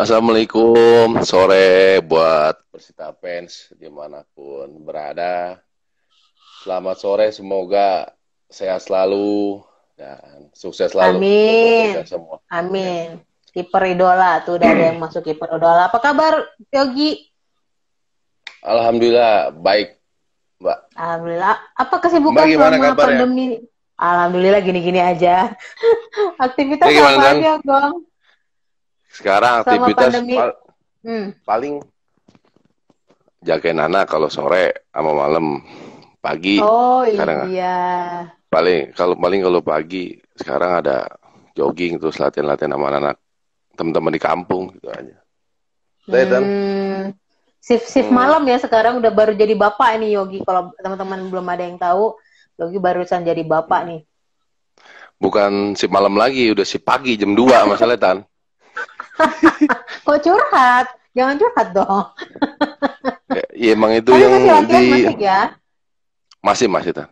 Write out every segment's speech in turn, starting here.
Assalamualaikum, sore buat Persita fans dimanapun berada. Selamat sore, semoga sehat selalu dan sukses selalu untuk kita Amin. semua. Amin. Amin. Kiper idola tuh udah ada yang masuk kiper idola. Apa kabar Yogi? Alhamdulillah baik, Mbak. Alhamdulillah. Apa Mbak kesibukan gimana selama kabarnya? pandemi? Alhamdulillah gini-gini aja. Ya Aktivitas gimana apa Dan? aja, Gong? Sekarang Selama aktivitas pandemi. Hmm. paling jagain anak kalau sore sama malam. Pagi Oh kadang iya. paling kalau pagi sekarang ada jogging terus latihan-latihan sama anak teman-teman di kampung gitu aja. Udah ya, Dan? Hmm. Shift Hmm. malam ya sekarang udah baru jadi bapak ini Yogi. Kalau teman-teman belum ada yang tahu, Yogi barusan jadi bapak nih. Bukan si malam lagi, udah si pagi jam 2 masalahnya Tan. Kok curhat? Jangan curhat dong. Ya, emang itu Tapi yang masih latihan di masih ya? masih Tan.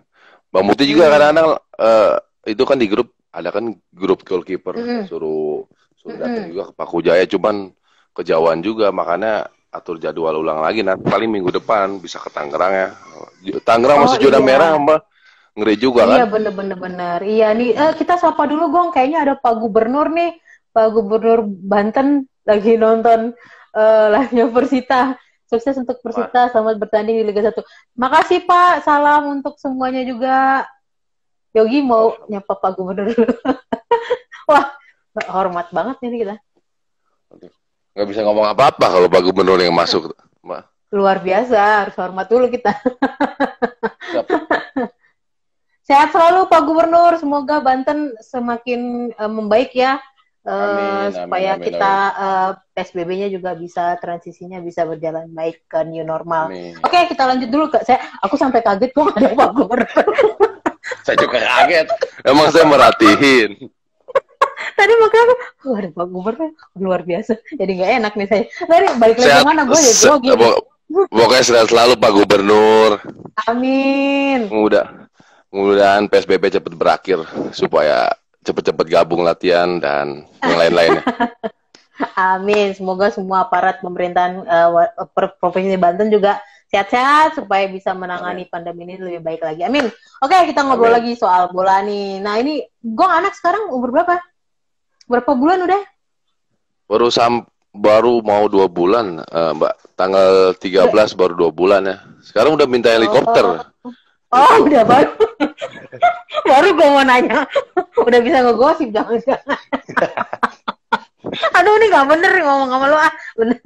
Bang Muti juga Hmm. kadang-kadang itu kan di grup ada kan grup goalkeeper Mm-mm. suruh suruh datang Mm-mm. juga ke Paku Jaya cuman kejauhan juga makanya atur jadwal ulang lagi nanti paling minggu depan bisa ke Tangerang ya. Tangerang Oh masih zona merah iya, mbak ngeri juga iya kan? bener-bener bener. Iya nih, kita sapa dulu Gong. Kayaknya ada Pak Gubernur nih, Pak Gubernur Banten lagi nonton live-nya Persita. Sukses untuk Wah, Persita, selamat bertanding di Liga 1. Makasih Pak, salam untuk semuanya juga. Yogi mau alhamdulillah. nyapa Pak Gubernur dulu. Wah, hormat banget nih kita. Nggak bisa ngomong apa-apa kalau Pak Gubernur yang masuk, Mbak. Luar biasa, harus hormat dulu kita. Siap. Sehat selalu Pak Gubernur, semoga Banten semakin membaik ya, Amin, amin, supaya amin, kita amin. PSBB-nya juga bisa transisinya bisa berjalan baik ke new normal. Amin. Oke, kita lanjut dulu Kak. Aku sampai kaget kok ada Pak Gubernur. Saya juga kaget. Emang saya merhatiin. Tadi makanya ada Pak Gubernur luar biasa. Jadi nggak enak nih saya. Tadi balik lagi ke Sehat, mana gue jadi grogi nih. pokoknya sehat selalu Pak Gubernur. Amin. Mudah-mudahan PSBB cepat berakhir supaya cepat-cepat gabung latihan dan yang lain-lainnya. Amin. Semoga semua aparat pemerintahan Provinsi Banten juga sehat-sehat supaya bisa menangani Amin. pandemi ini lebih baik lagi. Amin. Oke, kita ngobrol Amin. lagi soal bola nih. Nah, ini Gong anak sekarang umur berapa? Berapa bulan udah? Baru mau 2 bulan, Mbak. Tanggal Udah. 13 baru 2 bulan ya. Sekarang udah minta helikopter. Oh, oh Itu. udah baru. Baru gue mau nanya. Udah bisa ngegosip jangan-jangan. Aduh, ini gak bener ngomong sama lo ah. Bener.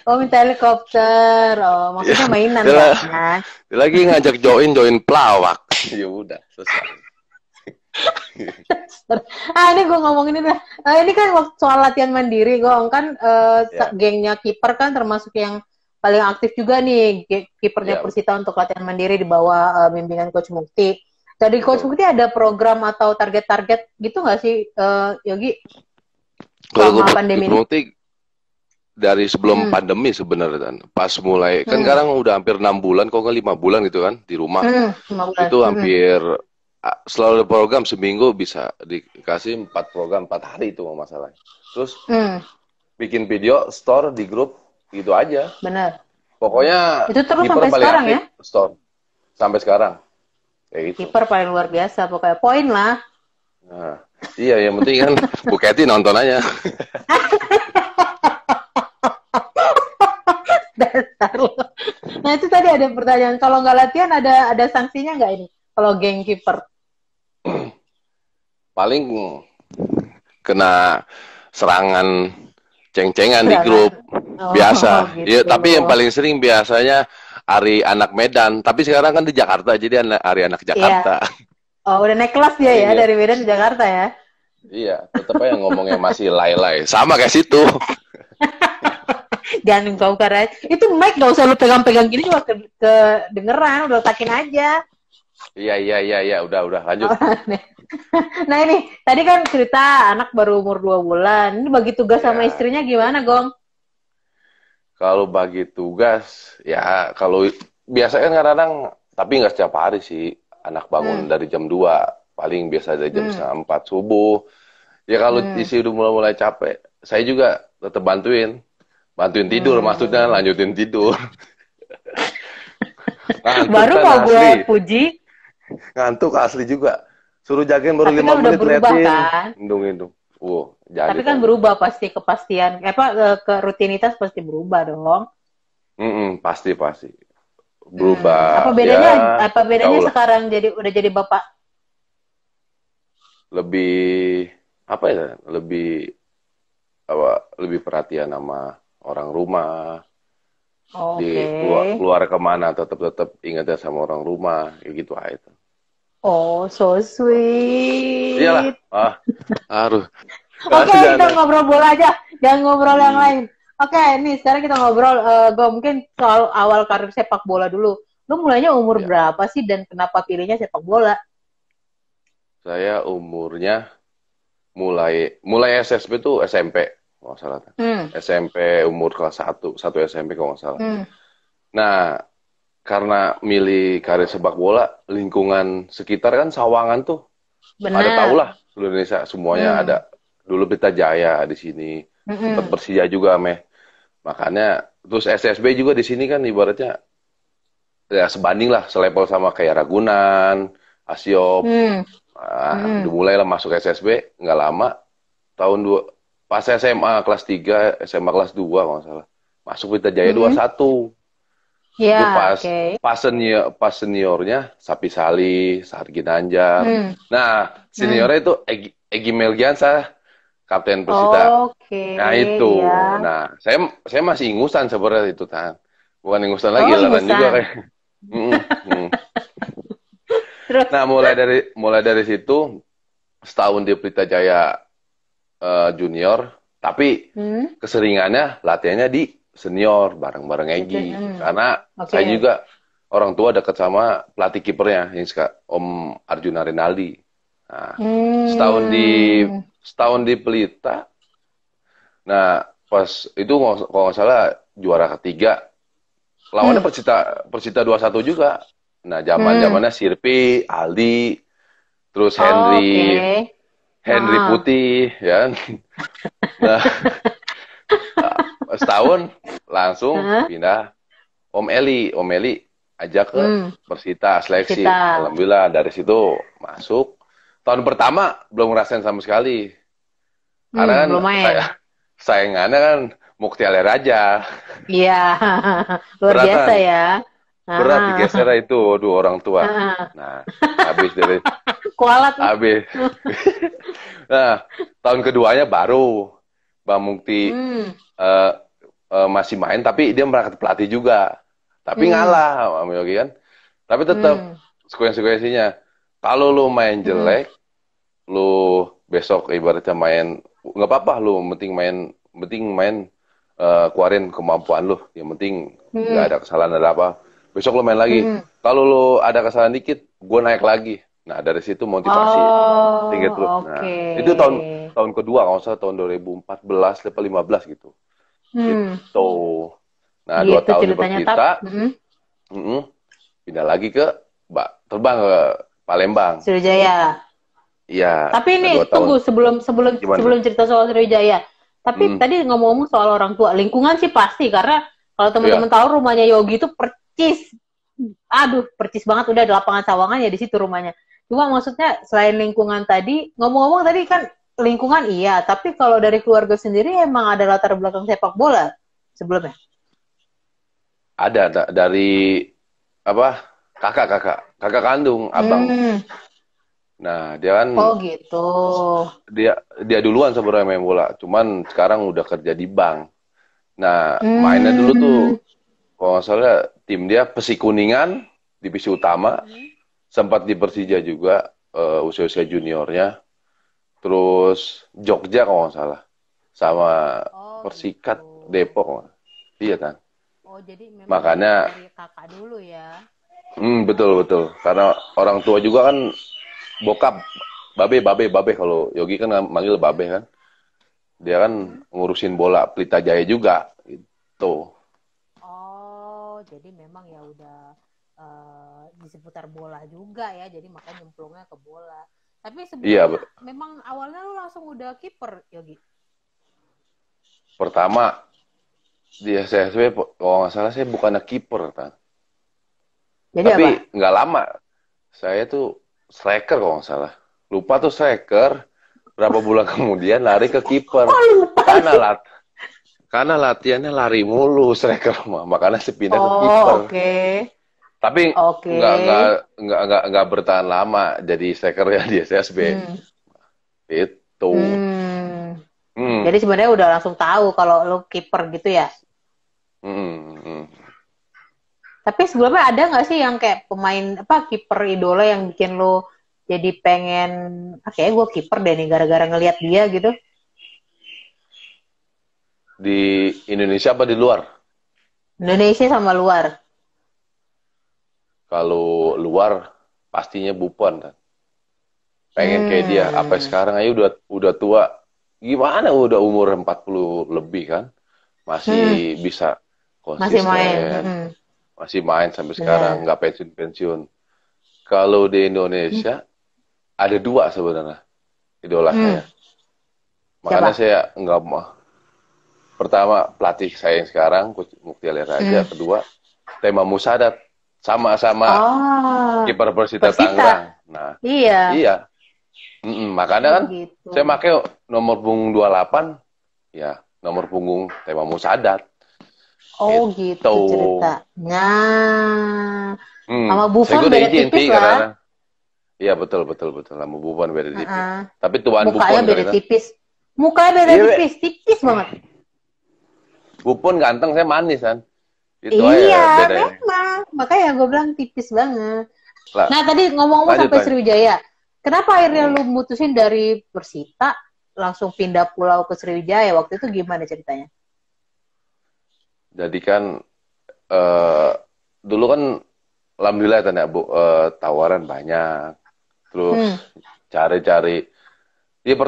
Oh, minta helikopter. Oh, maksudnya mainan Dia, kan? dia lagi ngajak join pelawak. Ya udah, selesai. Ini gue ngomongin ini lah. Ini kan soal latihan mandiri, Gong. Kan Ya, gengnya kiper kan termasuk yang paling aktif juga nih. Kipernya ya, Persita untuk latihan mandiri di bawah bimbingan Coach Mukti. Dari Coach betul. Mukti ada program atau target-target gitu nggak sih, Yogi, Kalau selama pandemi ini? gue dari sebelum Hmm. pandemi sebenarnya kan, pas mulai kan Hmm. sekarang udah hampir 6 bulan, kok nggak 5 bulan gitu kan di rumah. Hmm. 5 bulan. Itu Hmm. hampir selalu ada program seminggu bisa dikasih 4 program 4 hari itu masalahnya. Terus Hmm. bikin video, store di grup gitu aja. Bener. Pokoknya Itu terus kiper sampai paling sekarang aktif ya? store sampai sekarang. Kayak gitu. Kiper paling luar biasa. Pokoknya poin lah. Nah, iya yang penting kan Bu Kety nonton aja. Dasar lo. Nah itu tadi ada pertanyaan. Kalau nggak latihan ada sanksinya nggak ini? Kalau geng kiper? Paling kena serangan ceng-cengan di Serangan. grup Oh biasa. Ya, gitu. tapi yang paling sering biasanya Ari anak Medan. Tapi sekarang kan di Jakarta, jadi Ari anak Iya. Jakarta. Oh udah naik kelas dia Paling ya dia, dari Medan ke Jakarta ya. iya, tetap aja ngomongnya masih lay-lay. Sama kayak situ. Jangan kau karena itu mic nggak usah lu pegang-pegang gini juga kedengeran. Udah letakin aja. Iya, udah, lanjut. Nah ini tadi kan cerita anak baru umur 2 bulan. Ini bagi tugas sama Ya, istrinya gimana, Gong? kalau bagi tugas, ya kalau biasanya kan kadang, tapi nggak setiap hari sih. Anak Hmm. bangun dari jam 2 paling biasa dari jam Hmm. setengah 4 subuh. Ya kalau Hmm. isi udah mulai-mulai capek, saya juga tetap bantuin tidur, maksudnya lanjutin tidur. Ngantuk Baru kan mau gue asli, puji, ngantuk asli juga. Suruh jagain baru tapi 5 kan udah menit berubah liatin, kan? indung. Jadi Tapi kan tadi. berubah pasti kepastian, ke rutinitas pasti berubah dong. Pasti pasti berubah Apa ya, bedanya? Apa bedanya jauh lah. sekarang udah jadi bapak? Lebih apa ya? Lebih perhatian sama orang rumah. Di Oke. keluar kemana tetap tetap ingatnya sama orang rumah, kayak gitu aja. Oh, so Iyalah, sweet. harus. Oke, Kasih kita jangan. ngobrol bola aja. Jangan ngobrol yang Hmm, lain. Oke, nih sekarang kita ngobrol, gue mungkin soal awal karir sepak bola dulu. Lu mulainya umur ya. berapa sih dan kenapa pilihnya sepak bola? Saya umurnya mulai mulai SSB tuh SMP, kalau nggak salah. Hmm, SMP umur kelas satu SMP kalau nggak salah. hmm, Nah, karena milih karir sepak bola, lingkungan sekitar kan Sawangan tuh ada tau benar. lah, seluruh Indonesia semuanya ada. Hmm, Dulu Pelita Jaya di sini, sempat hmm, Persija juga meh. Makanya terus SSB juga di sini kan ibaratnya ya sebanding lah, selevel sama kayak Ragunan, Asiop. hmm, Nah, udah hmm, mulai lah masuk SSB, nggak lama tahun dua pas SMA kelas 3 SMA kelas 2 kalau nggak salah. Masuk Pelita Jaya hmm. 21. Itu Ya, pas oke. pas seniornya Sapi Salih, Sargi Nanjar. Hmm, Nah, hmm. seniornya itu Egy Melgiansa, Kapten Persita. Oke, Nah, itu. ya. Nah, saya masih ingusan sebenarnya itu kan. Bukan ingusan lagi, Oh, laran juga ingusan. kayak. Mm, mm. Terus, Nah, mulai dari situ setahun di Pelita Jaya junior, tapi hmm, keseringannya latihannya di senior bareng-bareng itu, Egy. Karena oke. saya juga orang tua dekat sama pelatih kipernya yang Om Arjuna Rinaldi. Nah, setahun di Hmm, setahun di Pelita. Nah, pas itu kalau nggak salah juara ketiga. Lawannya hmm, Persita Persita 21 juga. Nah, hmm. zaman-zamannya Sirpi, Aldi, terus Oke. Henry Ah, Putih, ya. Nah, setahun langsung ah, pindah Om Eli ajak ke hmm. Persita seleksi. Persita. Alhamdulillah dari situ masuk. Tahun pertama belum ngerasain sama sekali. Karena kan Belum main. sayangannya kan Mukti Ale Raja. Iya, luar biasa Beratan, ya. berat Ah, digeser itu, aduh orang tua. ah. Nah, habis dari Kualat nih. habis. Nah, tahun keduanya baru Bang Mukti Hmm, eh, masih main tapi dia merangkap pelatih juga. Tapi hmm, ngalah sama Yogi kan. Tapi tetap hmm, konsekuensinya. Kalau lu main hmm, jelek, lu besok ibaratnya main nggak apa-apa lu penting main keluarin kemampuan lu. Yang penting nggak hmm, ada kesalahan ada apa. Besok lu main lagi. hmm. Kalau lu ada kesalahan dikit, gue naik lagi. Nah, dari situ motivasi tinggi terus. Oh, Nah, oke. itu tahun kedua kalau nggak salah tahun 2014 atau 15 gitu. Hmm, Gitu. Nah, dua gitu tahun di ceritanya Persita, Hmm. mm-mm, pindah lagi ke terbang ke Palembang. Sriwijaya. Iya, Tapi nah ini 2 tahun. tunggu sebelum sebelum Gimana? sebelum cerita soal Sriwijaya. Tapi Hmm, tadi ngomong-ngomong soal orang tua, lingkungan sih pasti karena kalau teman-teman iya, tahu rumahnya Yogi itu percis. Aduh, percis banget udah di lapangan Sawangan ya di situ rumahnya. Cuma maksudnya selain lingkungan tadi, ngomong-ngomong tadi kan lingkungan iya, tapi kalau dari keluarga sendiri emang ada latar belakang sepak bola sebelumnya. ada dari apa? Kakak kandung, abang. Hmm, Nah, dia kan oh gitu. dia dia duluan sebenarnya main bola, cuman sekarang udah kerja di bank. Nah, mainnya dulu tuh Hmm, kalau nggak salah tim dia Persikuningan, divisi utama, sempat di Persija juga usia-usia juniornya. Terus Jogja kalau nggak salah, sama oh Persikat gitu. Depok. Iya kan? Oh, jadi memang Makanya, dari kakak dulu ya. betul betul. Karena orang tua juga kan bokap, babe kalau Yogi kan manggil babe kan. Dia kan Hmm. ngurusin bola Pelita Jaya juga, gitu. Oh, jadi memang ya udah di seputar bola juga ya, jadi makanya nyemplungnya ke bola. Tapi Iya, sebelumnya memang awalnya lu langsung udah kiper, Yogi. pertama di SSB kalau nggak salah saya bukannya kiper kan. Jadi Tapi apa? nggak lama. Saya tuh striker kalau nggak salah. Lupa tuh striker. Berapa bulan kemudian lari ke kiper. Oh, lupa Karena sih. karena latihannya lari mulu striker mah. Makanya saya pindah ke kiper. Oh, oke. Tapi Oke. nggak bertahan lama jadi strikernya di SSB. Hmm. Itu. Hmm. Hmm. Jadi sebenarnya udah langsung tahu kalau lo kiper gitu ya. Hmm. Hmm. Tapi sebelumnya ada nggak sih yang kayak pemain apa kiper idola yang bikin lo jadi pengen, kayaknya gue kiper deh nih gara-gara ngelihat dia gitu. Di Indonesia apa di luar? Indonesia sama luar. Kalau luar pastinya Buffon kan. Pengen kayak dia. Apa sekarang aja udah tua. Gimana udah umur 40 lebih kan? Masih bisa Masih main. konsisten. Masih main sampai Benar. sekarang. Nggak pensiun-pensiun. Kalau di Indonesia ada dua sebenarnya idola saya. Makanya Siapa? saya nggak mau. Pertama pelatih saya yang sekarang Coach Muktiar Raja. Kedua Tema Musadat. Sama-sama Oh, kiper Persita Persita. Tangerang. Nah, Iya. iya. Makanya kan Gitu. saya pakai nomor punggung 28, ya nomor punggung Tema Musadat. Oh gitu ceritanya. Sama Saya Buffon udah beda izin tipis sih lah. karena, iya betul. Sama Buffon beda tipis. Tapi tuan Mukanya Buffon beda kan. tipis. Mukanya beda Iya, tipis banget. Buffon ganteng, saya manis kan. Itu Iya, aja bedanya. memang. Makanya gue bilang tipis banget. Lah, Nah, tadi ngomong-ngomong lanjut, sampai lanjut. Sriwijaya. Kenapa akhirnya lu mutusin dari Persita langsung pindah pulau ke Sriwijaya? Waktu itu gimana ceritanya? Jadi kan dulu kan alhamdulillah tanda Bu, tawaran banyak. Terus cari-cari. Niat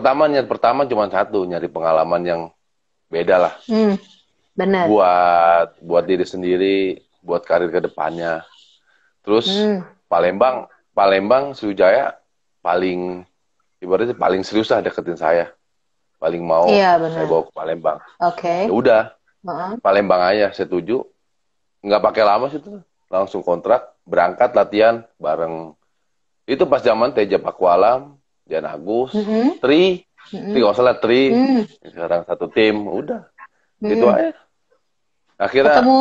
pertama cuma satu, nyari pengalaman yang beda lah. Benar. Buat diri sendiri, buat karir ke depannya. Terus Palembang Sriwijaya paling ibaratnya paling serius lah deketin saya. Paling mau saya bawa ke Palembang. Oke. Ya udah. Palembang aja setuju. Nggak pakai lama sih tuh. Langsung kontrak, berangkat latihan bareng. Itu pas zaman Teja Pakualam, Jan Agus, Tri kalau salah Tri. Sekarang satu tim, udah. Itu aja. Akhirnya ketemu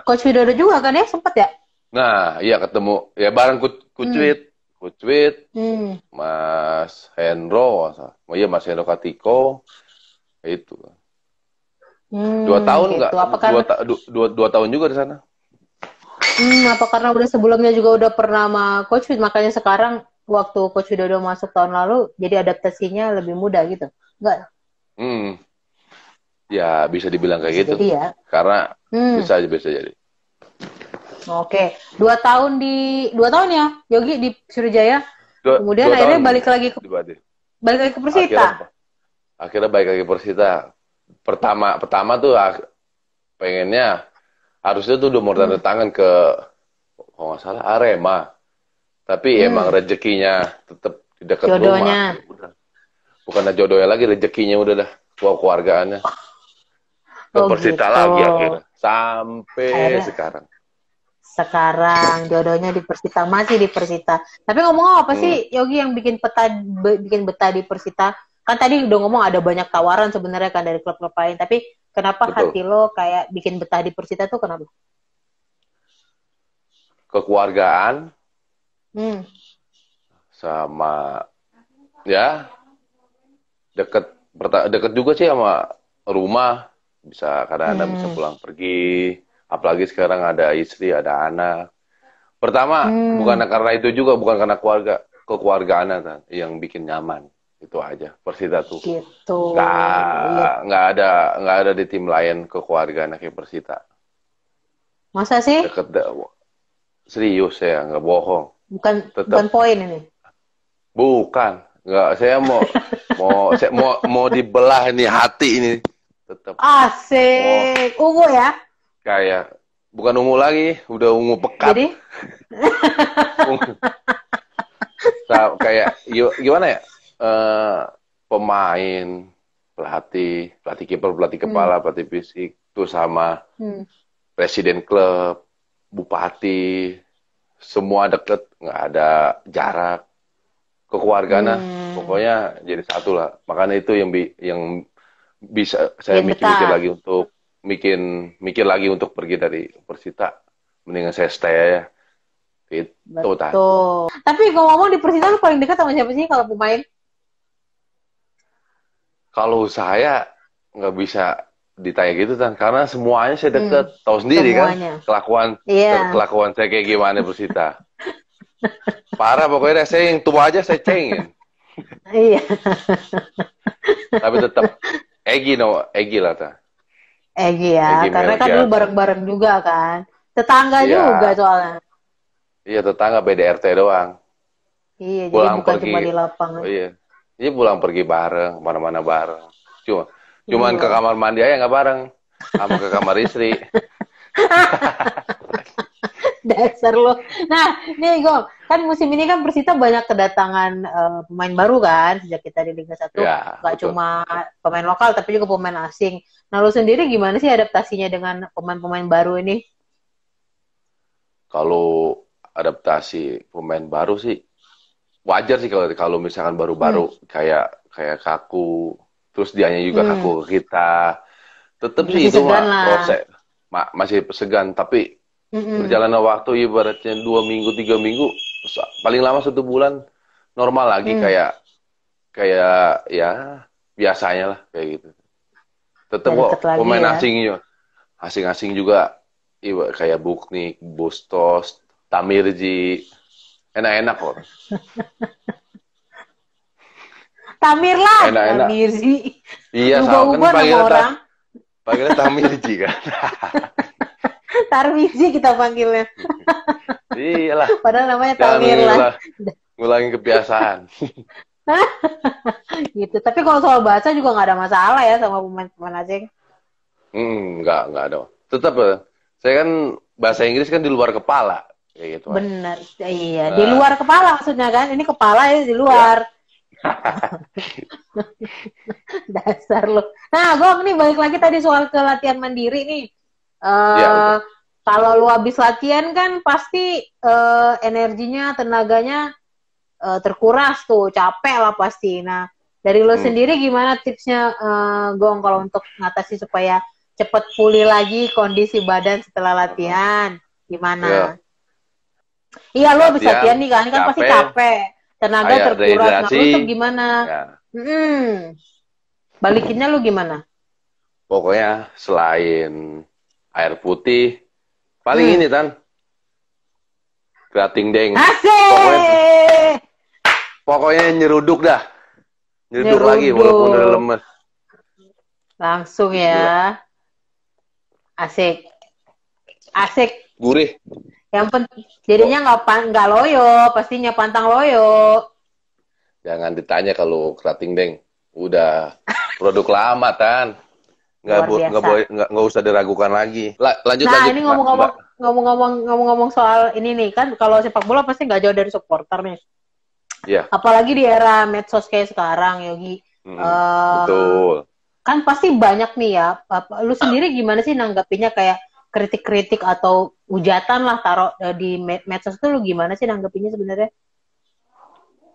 Coach Widodo juga kan ya, sempet ya? Nah, iya ketemu ya bareng Kucwit, Mas Hendro, Mas Hendro Katiko, itu. 2 tahun nggak? Gitu. 2 tahun juga di sana. Apa karena udah sebelumnya juga udah pernah sama Coach Wid, makanya sekarang waktu Coach Widodo masuk tahun lalu, jadi adaptasinya lebih mudah gitu? Enggak? Ya bisa dibilang kayak bisa gitu. Jadi ya? Karena bisa jadi. Oke, 2 tahun ya, Yogi di Sriwijaya. Kemudian akhirnya balik lagi ke Persita. Akhirnya balik lagi ke Persita. Pertama tuh pengennya harusnya tuh udah mau tanda tangan ke kalau nggak salah Arema. Tapi emang rezekinya tetap di dekat rumah. Udah. Bukan jodohnya lagi, rezekinya udah dah keluargaannya. Ke Persita gitu. lagi akhirnya. Sampai sekarang. Sekarang jodohnya di Persita, masih di Persita. Tapi ngomong apa sih Yogi yang bikin betah di Persita? Kan tadi udah ngomong ada banyak tawaran sebenarnya kan dari klub-klub lain. Tapi kenapa hati lo kayak bikin betah di Persita tuh kenapa? Kekeluargaan. Sama ya deket juga sih sama rumah. Bisa kadang-kadang bisa pulang pergi. Apalagi sekarang ada istri, ada anak. Pertama, bukan karena itu juga, bukan karena kekeluargaan kan, yang bikin nyaman. Itu aja, Persita tuh. Gitu. Nggak ada di tim lain kekeluargaan kayak Persita. Masa sih? Serius ya, nggak bohong. Bukan poin ini. Bukan, nggak. Saya mau dibelah ini hati ini. Tetap. Asik, ungu ya? Kayak bukan ungu lagi, udah ungu pekat. Jadi? Kayak gimana ya? Pemain pelatih kiper, pelatih kepala, pelatih fisik, terus sama presiden klub, bupati, semua deket, nggak ada jarak, kekeluargaan, pokoknya jadi satu lah. Makanya itu yang bisa saya Yang mikir-mikir betah. lagi untuk mikir lagi untuk pergi dari Persita, mendingan saya stay ya. Itu Tan. Betul. Tapi ngomong di Persita lu paling dekat sama siapa sih kalau pemain? Kalau saya nggak bisa ditanya gitu Tan, karena semuanya saya deket, tahu sendiri kan Semuanya. kelakuan Iya. kelakuan saya kayak gimana Persita. Parah pokoknya saya yang tua aja saya cengin. Iya. Tapi tetap Egi lah Tan. Egy ya, Egi karena kan dulu Melgiarto. bareng-bareng juga kan. Tetangga juga Iya, soalnya. iya tetangga PDRT doang. Iya, jadi Pulang bukan cuma pergi, di lapangan. oh iya, ini pulang pergi bareng, kemana-mana bareng. Cuman ke Iya. kamar mandi aja nggak bareng, sama ke kamar istri. Dasar lo. Nah, nih Gong, kan musim ini kan Persita banyak kedatangan pemain baru kan sejak kita di Liga 1. Ya, Gak betul. cuma pemain lokal tapi juga pemain asing. Nah, lo sendiri gimana sih adaptasinya dengan pemain-pemain baru ini? Kalau adaptasi pemain baru sih wajar sih kalau misalkan Hmm. baru-baru kayak kaku, terus dianya juga Hmm. kaku ke kita. Tetap sih Masih itu segan mah lah. proses, masih segan. Tapi Mm-mm. berjalannya waktu ibaratnya 2 minggu, 3 minggu, paling lama 1 bulan normal lagi Hmm. kayak ya biasanya lah kayak gitu. Tetap Ya kok deket lagi pemain ya. asing juga kayak Buknik, Bustos, Tamirji, enak-enak kok. Tamir lah, Enak-enak. Tamir sih. Iya, sama kan Ubah-ubah nama orang. panggilan Tamirji kan. Tarmizi kita panggilnya. Iyalah, Padahal namanya jangan Tamir lah. ngulangin kebiasaan. Gitu. Tapi kalau soal bahasa juga nggak ada masalah ya sama pemain-pemain asing. Enggak ada. Tetap saya kan bahasa Inggris kan di luar kepala kayak gitu kan. Bener. Iya, di Nah, luar kepala maksudnya kan. Ini kepala ya di ya. luar. Dasar lo. Nah, Gong nih balik lagi tadi soal ke latihan mandiri nih. Ya, betul. Kalau lu habis latihan kan pasti energinya, tenaganya terkuras tuh, capek lah pasti. Nah, dari lo sendiri gimana tipsnya, Gong, kalau untuk ngatasi supaya cepet pulih lagi kondisi badan setelah latihan? Gimana? Iya, lo habis latihan nih kan pasti capek, tenaga terkuras. Nah, lo tuh gimana? Ya. Balikinnya lo gimana? Pokoknya selain air putih, paling ini Tan, kerating deng. Pokoknya nyeruduk dah. Nyeruduk lagi walaupun udah lemes. Langsung ya. Asik. Gurih. Yang penting jadinya nggak loyo, pastinya pantang loyo. Jangan ditanya kalau kerating deng. Udah produk lama Tan. Nggak usah diragukan lagi. Lanjut. Nah, ini ngomong-ngomong soal ini nih kan, kalau sepak bola pasti nggak jauh dari supporter nih. Iya. Apalagi di era medsos kayak sekarang, Yogi. Betul. Kan pasti banyak nih ya. Lu sendiri gimana sih nanggapinnya, kayak kritik-kritik atau hujatan lah taruh di medsos itu, lu gimana sih nanggapinnya sebenarnya?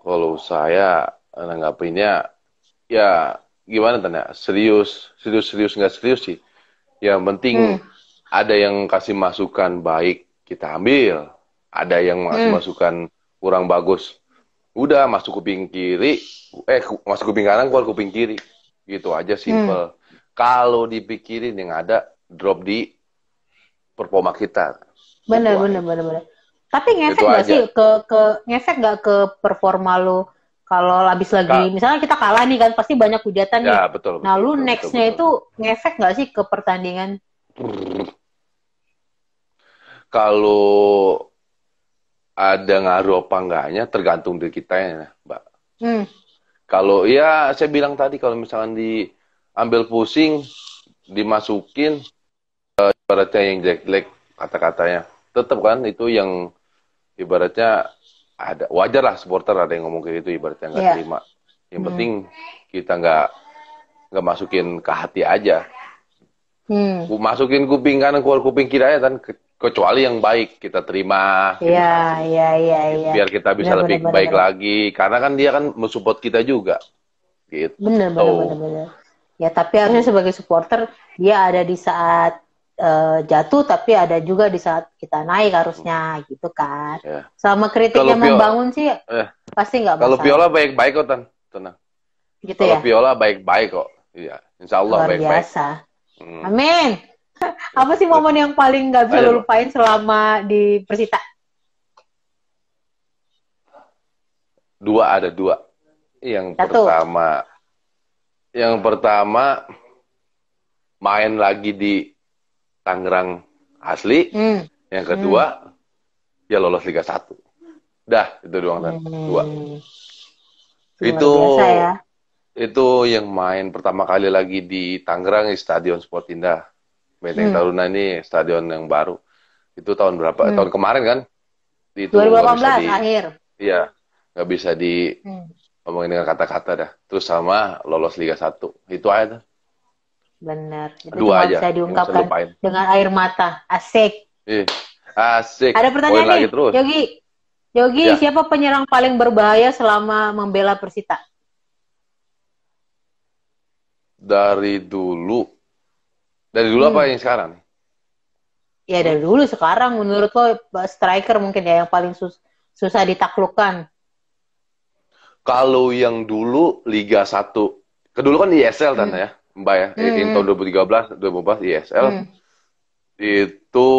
Kalau saya nanggapinnya ya gimana tanya? Serius nggak serius sih. Yang penting ada yang kasih masukan baik, kita ambil. Ada yang kasih masukan kurang bagus, udah masuk kuping kiri, masuk kuping kanan, keluar kuping kiri. Gitu aja, simple. Kalau dipikirin yang ada drop di performa kita. Bener. Tapi ngefek nggak sih ngefek nggak ke performa lu? Kalau habis lagi, misalnya kita kalah nih kan, pasti banyak hujatan nih. Ya, betul. Nah, lu next-nya itu ngefek nggak sih ke pertandingan? Kalau ada ngaruh apa enggaknya tergantung dari kita ya, Mbak. Kalau ya saya bilang tadi, kalau misalkan diambil pusing, dimasukin ibaratnya yang jelek-jelek kata-katanya, tetap kan itu yang ibaratnya ada, wajar lah supporter ada yang ngomong kayak gitu, ibaratnya nggak terima. Yang penting kita nggak nggak masukin ke hati aja. Hmm. Masukin kuping kanan keluar kuping kiri aja kan, kecuali yang baik kita terima. Iya, iya. Biar kita bisa lebih baik lagi, karena kan dia kan mensupport kita juga. Gitu. Bener. Ya tapi harusnya sebagai supporter dia ada di saat jatuh, tapi ada juga di saat kita naik harusnya, gitu kan. Ya. Sama kritiknya membangun sih, pasti nggak masalah. Kalau Viola baik-baik kok, tenang. Gitu kalau ya? Viola baik-baik kok, iya. Insya Allah baik-baik. Luar biasa. Amin. Apa sih momen yang paling nggak bisa lu lupain selama di Persita? Ada dua. Yang pertama main lagi di Tangerang asli. Yang kedua ya lolos Liga 1. Dah, itu doang kan. Dua. Itu biasa, ya? Itu yang main pertama kali lagi di Tangerang di Stadion Sport Indah. Benteng Taruna ini stadion yang baru. Itu tahun berapa? Tahun kemarin kan? Itu 2018 akhir. Iya, nggak bisa di ngomongin dengan kata-kata dah. Terus sama lolos Liga 1. Itu aja. Bener. Itu Dua aja. Bisa diungkapkan dengan air mata. Asik. Asik. Ada pertanyaan nih, terus. Yogi, Ya. siapa penyerang paling berbahaya selama membela Persita? Dari dulu apa yang sekarang? Ya dari dulu, sekarang menurut lo striker mungkin ya yang paling susah ditaklukkan. Kalau yang dulu Liga 1, kedulu kan ISL kan ya, Mbak ya, in tahun 2013, ISL, itu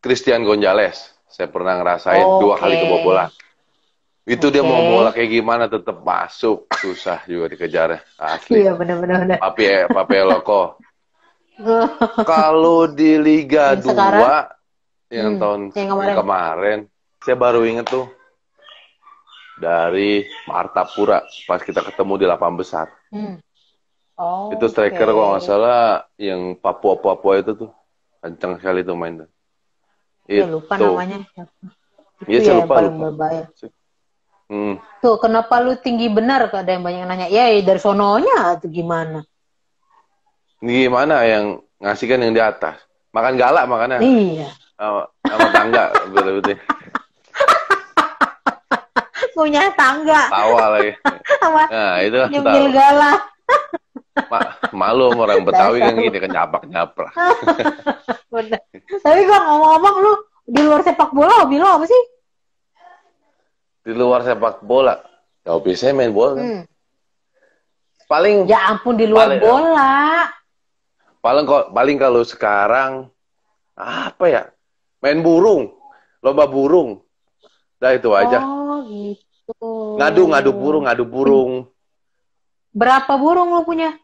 Christian Gonzalez. Saya pernah ngerasain 2 kali kebobolan. Itu dia mau bola kayak gimana tetap masuk, susah juga dikejar. Asli. Iya benar. Pape Loko. Kalau di Liga 2 yang tahun kemarin, saya baru inget tuh dari Martapura pas kita ketemu di lapangan besar. Itu striker kalau nggak salah yang Papua itu tuh kenceng sekali tuh main tuh. Ya, lupa namanya. Iya, saya lupa. Berbahaya. Tuh, kenapa lu tinggi benar? Ada yang banyak nanya. Ya, dari sononya atau gimana? Gimana yang ngasih kan yang di atas? Makan galak makannya. Iya. Sama tangga, betul-betul. Punya tangga. Tawa lagi. Nah, itu nyemil galak. Malu orang Betawi kan gini, kan nyapak-nyapak. Tapi gua ngomong-ngomong, lu di luar sepak bola hobi lo apa sih? Di luar sepak bola, ya hobi saya main bola kan. Paling ya ampun, di luar bola. Paling kalau sekarang apa ya? Main burung, lomba burung. Dah itu aja. Oh gitu. Ngadu burung. Berapa burung lu punya?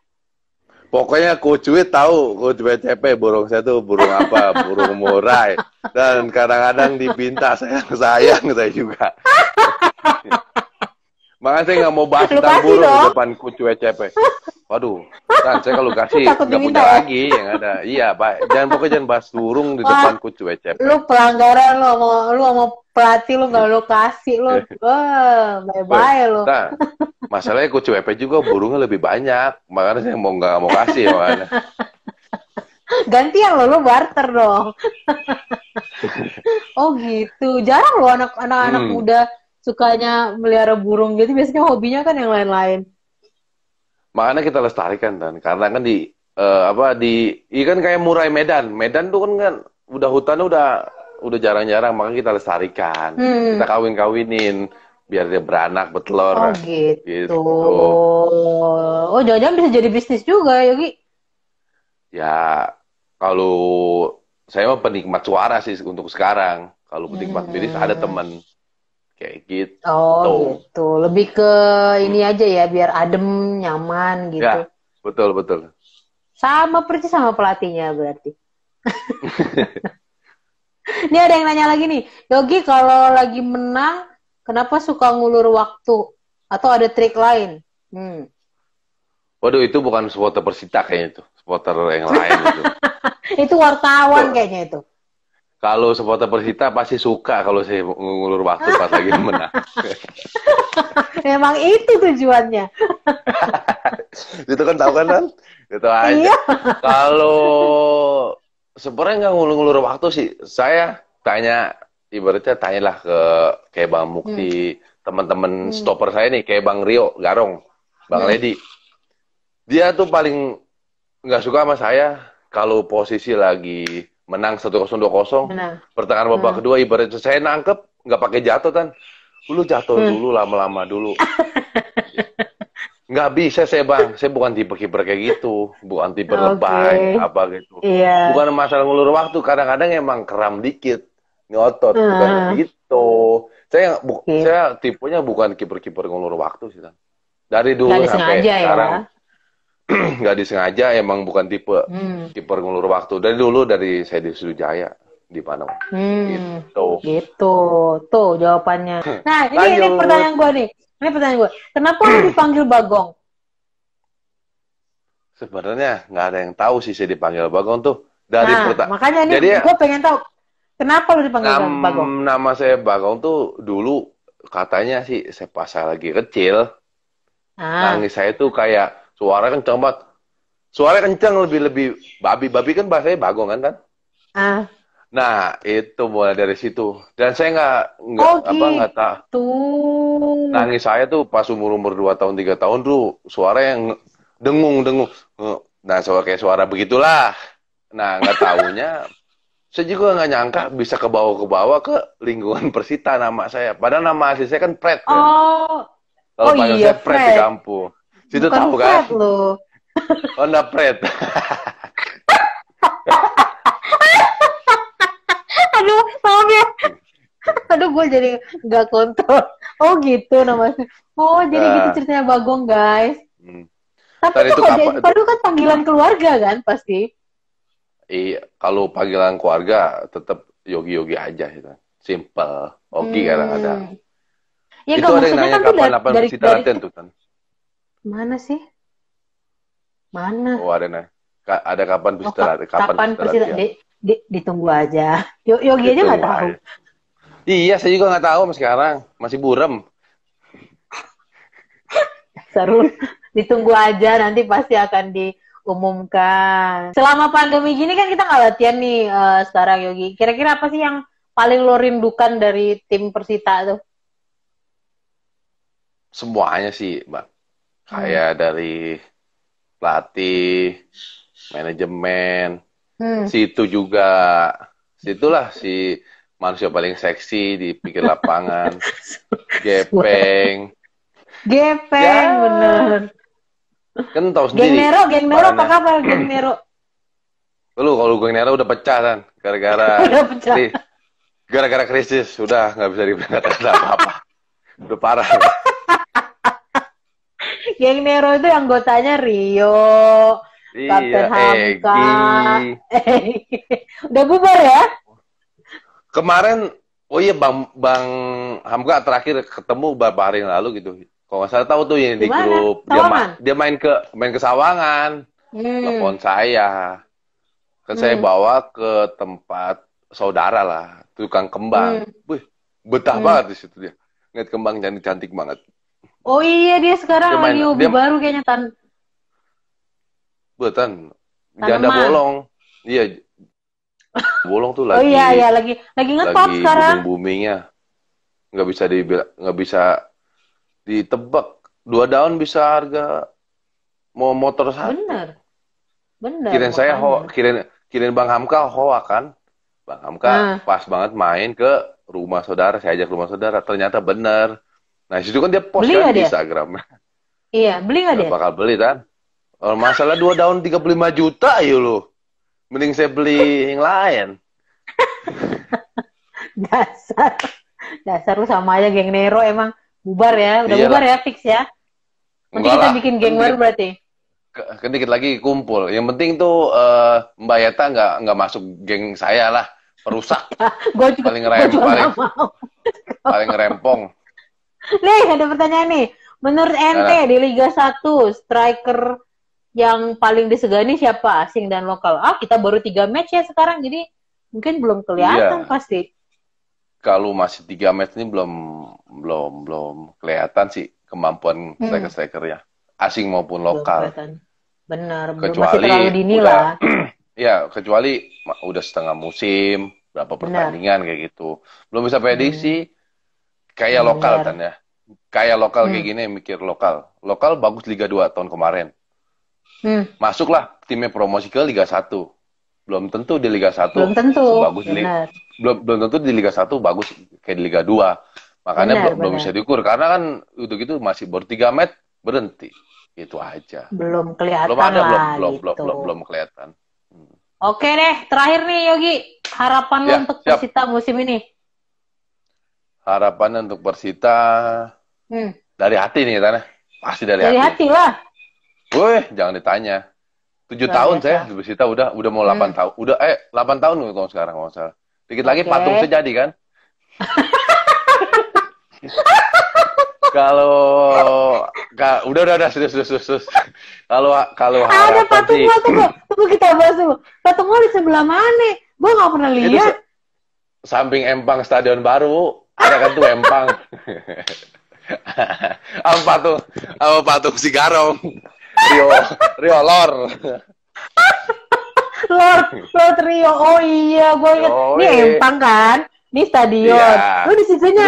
Pokoknya Coach Wit tahu, Coach WCP burung saya tuh burung apa, burung murai. Dan kadang-kadang dipinta sayang saya juga. Makanya saya nggak mau bahas tentang burung di depan Coach WCP. Waduh, kan saya kalau kasih nggak punya lagi yang ada. Iya, Pak. Jangan bahas burung di depan Coach WCP. Lu pelanggaran lu sama pelatih lu nggak lu kasih lu. Wah, bye-bye lu. Nah, masalahnya Coach WP juga burungnya lebih banyak. Makanya saya nggak mau kasih makanya. Gantian lu barter dong. Oh gitu. Jarang lo anak-anak muda sukanya melihara burung gitu. Biasanya hobinya kan yang lain-lain. Makanya kita lestarikan kan, karena kan kan kayak murai Medan tuh kan udah hutannya udah jarang-jarang, makanya kita lestarikan, kita kawinin biar dia beranak bertelur. Oh gitu. Oh jangan-jangan bisa jadi bisnis juga, Yogi? Ya kalau saya mah penikmat suara sih untuk sekarang, kalau penikmat bisnis ada teman. Kayak gitu. Oh gitu. Lebih ke ini aja ya, biar adem, nyaman gitu. Ya, betul. Sama persis sama pelatihnya berarti. Ini ada yang nanya lagi nih. Yogi kalau lagi menang, kenapa suka ngulur waktu? Atau ada trik lain? Waduh, itu bukan supporter Persita kayaknya itu. Supporter yang lain itu. Itu wartawan kayaknya itu. Kalau supporter Persita pasti suka kalau saya ngulur waktu pas lagi menang. Memang itu tujuannya. Itu kan tahu kan? Itu aja. Iya. Kalau sebenarnya nggak ngulur-ngulur waktu sih. Saya tanya, ibaratnya tanyalah ke kayak Bang Mukti, teman-teman stopper saya nih, kayak Bang Rio, Garong, Bang Ledi. Dia tuh paling nggak suka sama saya kalau posisi lagi menang 1-0, 2-0. Benar. Pertengahan babak kedua, ibaratnya saya nangkep, nggak pakai jatuh kan. Lu jatuh dulu, lama-lama dulu. Nggak bisa saya Bang, saya bukan tipe kiper kayak gitu, bukan tipe lebay apa gitu. Iya. Bukan masalah ngulur waktu, kadang-kadang emang kram dikit, ngotot, bukan gitu. Saya tipenya bukan kiper-kiper ngulur waktu sih kan. Dari dulu sampai sekarang nggak disengaja, emang bukan tipe kiper ngulur waktu. Dari saya di Sriwijaya di Panau. Gitu. Tuh jawabannya. Nah, ini pertanyaan gue nih. Ini pertanyaan gue. Kenapa lu dipanggil Bagong? Sebenarnya nggak ada yang tahu sih saya dipanggil Bagong tuh. Dari makanya nih gue pengen tahu. Kenapa lu dipanggil Bagong? Nama saya Bagong tuh dulu katanya sih pas saya lagi kecil. Nangis saya tuh kayak suara kenceng banget. Suara kenceng lebih babi kan bahasanya Bagong kan? Nah, itu mulai dari situ. Dan saya nggak tahu. Nangis saya tuh pas umur 2 tahun 3 tahun tuh suara yang dengung. Nah, kayak suara begitulah. Nah, nggak taunya saya juga nggak nyangka bisa ke bawah ke lingkungan Persita nama saya. Padahal nama asli saya kan Pret. Kan? Kalau panggil saya Pret di kampung. Situ tahu kan? Oh, enggak Pret. Aduh, maaf ya. Aduh, gue jadi nggak kontrol. Oh gitu namanya. Oh, jadi gitu ceritanya Bagong, guys. Tapi itu padahal kan panggilan keluarga kan pasti. Iya, kalau panggilan keluarga tetap Yogi aja gitu. Simple. Ogi kadang-kadang. Ya, itu ada yang nanya kapan Persita latihan tuh kan. Mana sih? Mana? Oh, ada nanya. Ada kapan Persita latihan? Ditunggu aja. Yogi aja nggak tahu. Iya, saya juga nggak tahu sekarang. Masih buram. Seru. Ditunggu aja, nanti pasti akan diumumkan. Selama pandemi gini kan kita nggak latihan nih sekarang, Yogi. Kira-kira apa sih yang paling lo rindukan dari tim Persita tuh? Semuanya sih, Mbak. Kayak dari pelatih, manajemen, situ juga. Situlah si manusia paling seksi di pinggir lapangan. Gepeng, bener. Kan tahu sendiri. Geng Nero apa kabar Geng Nero? Kalau Geng Nero udah pecah kan, gara-gara krisis, udah nggak bisa diberangkatkan apa-apa. Udah parah. Geng Nero itu anggotanya Rio, Kapten Hamka. Udah bubar ya? Kemarin, Bang Hamka terakhir ketemu beberapa hari yang lalu gitu. Kalau nggak salah tahu tuh yang di grup dia main ke Sawangan, telepon saya, kan saya bawa ke tempat saudara lah, tukang kembang, betah banget di situ dia, ngeliat kembang cantik banget. Oh iya, dia sekarang lagi hobi baru kayaknya janda bolong, iya, bolong tuh lagi. Oh iya, lagi ngetop sekarang. Boomingnya, nggak bisa ditebak. 2 daun bisa harga mau motor satu. Bener. Kirain Bang Hamka kan. Bang Hamka pas banget main ke rumah saudara. Saya ajak rumah saudara. Ternyata bener. Nah, situ kan dia post kan di Instagram. Iya, beli nggak dia? Bakal beli kan. Masalah 2 daun 35 juta ayo lo. Mending saya beli yang lain. Dasar lu sama aja Geng Nero emang. Bubar ya, udah bubar ya, fix ya. Nanti kita bikin geng baru berarti. Dikit lagi kumpul. Yang penting tuh Mbak Yeta nggak masuk geng saya lah, perusak. Paling rempong. Nih, ada pertanyaan nih. Menurut ente di Liga 1, striker yang paling disegani siapa? Asing dan lokal? Kita baru 3 match ya sekarang, jadi mungkin belum kelihatan pasti. Kalau masih 3 match ini belum kelihatan sih kemampuan striker-strikernya. asing maupun Belum lokal. kelihatan. Benar, masih Kecuali terlalu dini udah lah. ya, kecuali udah setengah musim, berapa Benar. pertandingan kayak gitu. Belum bisa prediksi kayak lokal Benar. kan ya. Kayak lokal kayak Hmm. gini mikir lokal. Lokal bagus Liga 2 tahun kemarin. Hmm. Masuklah timnya promosi ke Liga 1. Belum tentu di Liga 1 Belum tentu. sebagus Benar. belum tentu di Liga 1 bagus kayak di Liga 2. Makanya Benar, belum benar. bisa diukur karena kan untuk itu masih baru 3 match berhenti. Itu aja. Belum Belum kelihatan ada lah gitu. belum kelihatan. Oke deh, terakhir nih Yogi, harapan lo Ya, untuk siap. Persita musim ini. Harapannya untuk Persita Hmm. dari hati nih Tanah. Pasti dari Dari hati. hati lah. Woi, jangan ditanya. 7 Luar tahun biasa. saya di Persita udah mau 8 tahun. Udah 8 tahun kalau sekarang kalau salah. Dikit lagi Oke. patung saya jadi kan. Kalau udah serius. Kalau Ada harapan patung sih lo, tunggu kita bahas dulu. Patung lo di sebelah mana? Gue nggak pernah itu lihat. samping Empang Stadion Baru ada kan tuh Empang. Apa patung si Garong. Rio Lor. Lord Rio. Oh iya, gue ingat. Oh, Ini Empang kan? Ini stadion. Iya. Lu di situnya.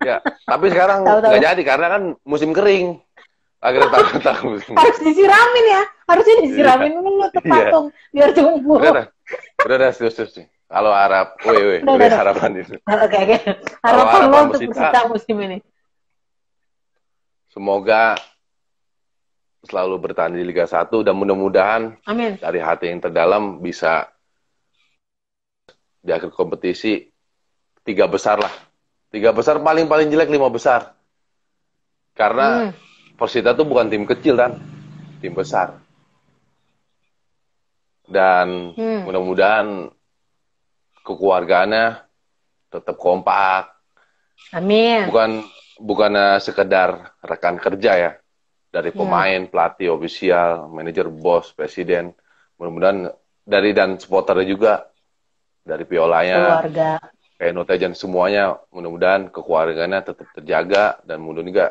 Ya, tapi sekarang Tahu. nggak jadi karena kan musim kering. Akhirnya tahu. Harus disiramin ya. Harusnya disiramin dulu tuh Iya. patung biar tumbuh. Udah serius. Kalau harap, Udah. harapan itu. Oke. Kalau Harapan lo harapan untuk Persita, Persita musim ini. semoga selalu bertahan di Liga 1 dan mudah-mudahan Amin. dari hati yang terdalam bisa di akhir kompetisi 3 besar lah. 3 besar paling jelek 5 besar. Karena Persita tuh bukan tim kecil kan, tim besar. Dan mudah-mudahan kekeluargaannya tetap kompak. Amin. Bukan sekedar rekan kerja ya. Dari pemain, pelatih, ofisial, manajer, bos, presiden. Mudah-mudahan dan supporternya juga. Dari Piolanya, Keluarga. kayak Notajan semuanya, mudah-mudahan kekeluargaannya tetap terjaga dan mudah-mudahan juga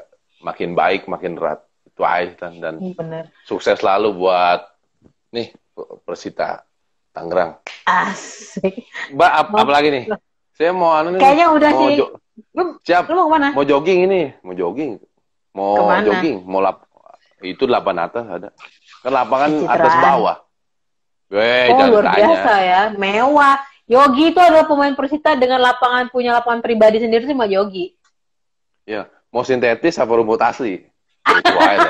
makin baik, makin erat. Itu aja dan Bener. sukses selalu buat nih Persita Tangerang. Asik. Mbak, apalagi nih? Saya mau Kayaknya udah sih. Siap. Lu mau kemana? Mau jogging ini, mau Kemana? jogging, itu 8 atas ada. Kan lapangan Pencitraan. atas bawah. Jangan Luar tanya. biasa ya, mewah. Yogi itu adalah pemain Persita dengan punya lapangan pribadi sendiri sih sama Yogi. Ya, mau sintetis apa rumput asli? Itu aja.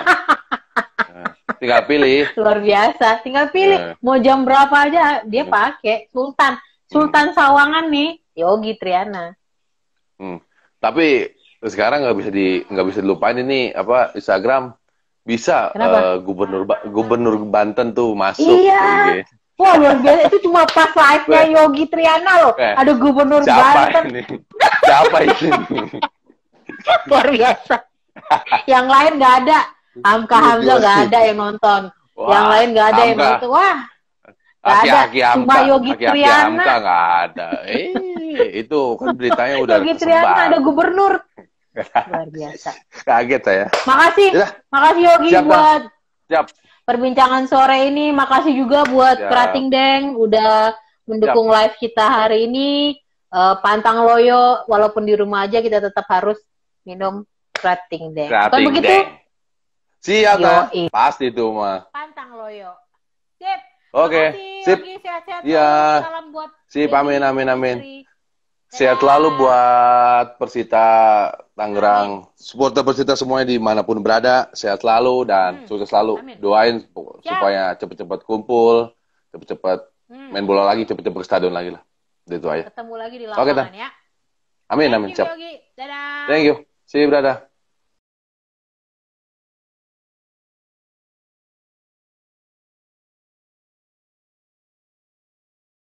Tinggal pilih. Luar biasa, tinggal pilih mau jam berapa aja dia pakai. Sultan Sawangan nih, Yogi Triana. Tapi sekarang nggak bisa dilupain ini apa Instagram bisa gubernur Banten tuh masuk. Iya. Wah luar biasa, itu cuma pas live-nya Yogi Triana loh. Ada gubernur Banten. Siapa ini? Luar biasa. Yang lain nggak ada. Hamka Hamzah nggak ada yang nonton. Yang lain nggak ada yang nonton. Wah. Aki-aki cuma Yogi Triana. Nggak ada. Itu kan beritanya udah Yogi Triana ada gubernur. Luar biasa. Kaget saya. Makasih Yogi buat Siap. perbincangan sore ini. Makasih juga buat Krating Deng udah mendukung live kita hari ini. Pantang loyo, walaupun di rumah aja kita tetap harus minum Krating Deng. Bukan begitu? Siap, pasti itu mah. Pantang loyo. Sip. Oke, sip. Sehat-sehat. Iya. Salam buat sip, amin. Sehat selalu buat Persita Tangerang. Supporter Persita semuanya dimanapun berada. Sehat selalu dan sukses selalu. Doain supaya cepet-cepet kumpul, cepet-cepet main bola lagi, cepet-cepet ke stadion lagi lah. Itu aja. Ketemu lagi di lapangan ya. Amin. Siap. Yogi. Dadah. Thank you. See you, brother.